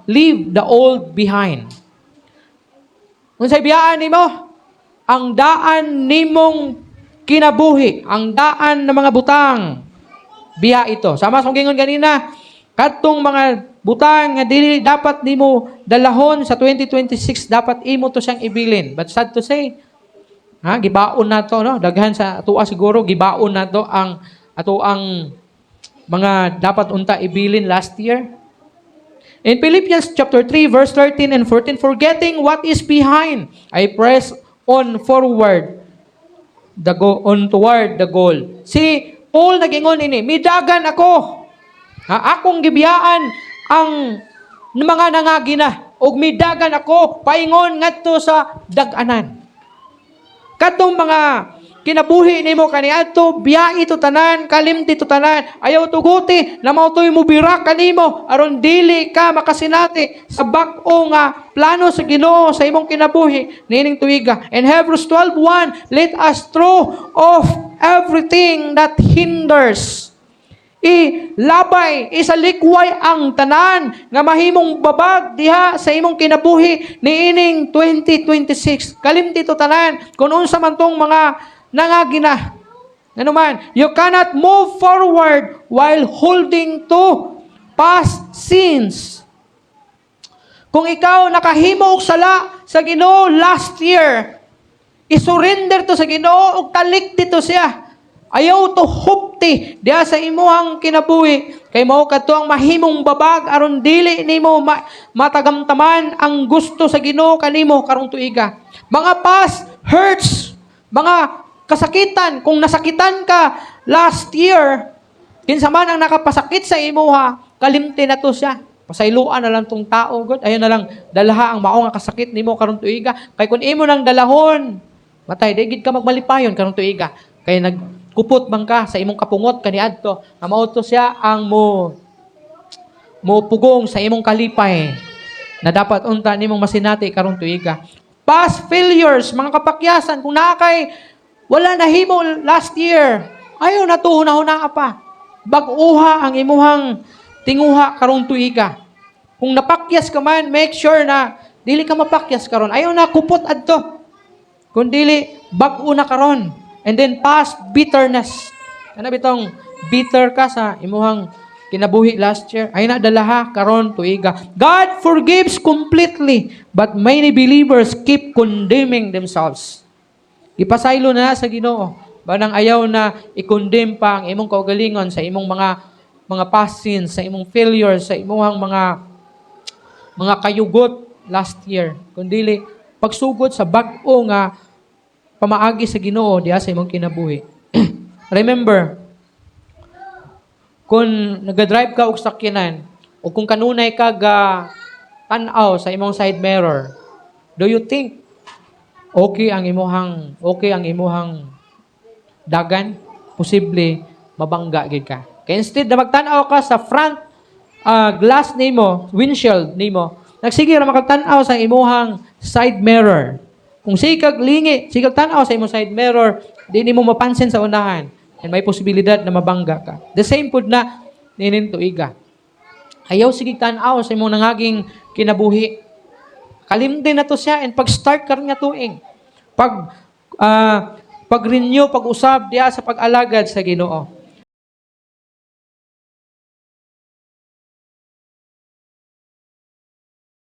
leave the old behind. Unsay biyaan nimo? Ang daan nimong kinabuhi, ang daan ng mga butang. Biya ito. Sama sa gingon kanina, katong mga butang nga dili dapat nimo dalahon sa 2026, dapat imo to siyang ibilin. But sad to say, gibaon na to, no? Daghan sa atuwa siguro, gibaon na to ang mga dapat unta ibilin last year. In Philippians chapter 3, verse 13 and 14, forgetting what is behind, I press on forward toward the goal. Si Paul nagingon ini, midagan ako. Akong gibiyaan ang mga nangagina ug midagan ako paingon ngadto sa dag-anan. Katong mga kinabuhi nimo kaniadto, biya ito tanan, kalimti ito tanan. Ayaw tuguti na mautoy mo bira kanimo aron dili ka makasinati sa bag-o nga plano sa Ginoo sa imong kinabuhi nining tuiga. In Hebrews 12:1, let us throw off everything that hinders. Ilabay, isalikway ang tanan nga mahimong babag diha sa imong kinabuhi niining 2026. Kalimti ito tanan kung unsa man tong mga nangagina. Ano man, you cannot move forward while holding to past sins. Kung ikaw nakahimo og sala sa Ginoo last year, isurrender to sa Ginoo ug talik dito siya. Ayaw to hupti diha sa imuhang kinabuhi kay mao kadto ang mahimong babag aron dili nimo matagamtaman ang gusto sa Ginoo kanimo karong tuiga. Mga past hurts, mga kasakitan, kung nasakitan ka last year, kinsa man ang nakapasakit sa imuha, kalimti na to siya. Pasayloan na lang tong tao, God. Ayun na lang, dalaha ang mao nga kasakit nimo karong tuiga. Kay kun imo nang dalahon, matay, digid ka magmalipayon karong tuiga. Kay nagkupot man ka sa imong kapungot kaniadto, nga mao to siya ang mo pugong sa imong kalipay na dapat unta nimong masinati karong tuiga. Past failures, mga kapakyasan, kung nakay wala na himo last year, ayaw na to, hunahuna pa. Bag-uha ang imuhang tinguha karong tuiga. Kung napakyas ka man, make sure na dili ka mapakyas karon. Ayaw na kupot adto. Kung dili, bag-o na karon. And then past bitterness. Ano bitong bitter ka sa imuhang kinabuhi last year? Ay na dalaha karon tuiga. God forgives completely, but many believers keep condemning themselves. Ipasaylo na sa Ginoo. Banang ayaw na i-condemn pa ang imong kaugalingon sa imong mga past sins, sa imong failures, sa imong mga kayugot last year. Kundili pagsugod sa bag-o nga pamaagi sa Ginoo diha sa imong kinabuhi. Remember, kung nag-drive ka og sakyanan o kung kanunay ka tan-aw sa imong side mirror, do you think okay ang imuhang dagan? Posible mabangga gid ka. Kaya instead na magtan-aw ka sa front glass nimo, windshield nimo, nagsige ra makagtan-aw sa imuhang side mirror. Kung sikag lingi, sikag tan-aw sa imong side mirror, di nimo mapansin sa unahan. And may posibilidad na mabangga ka. The same pud na ninin tuiga. Ayaw sige tan-aw sa imong nangaging kinabuhi. Kalimtin na to siya and pag-start ka nga tuing. Pag-renew, pag-usab diya sa pag-alagad sa Ginoo.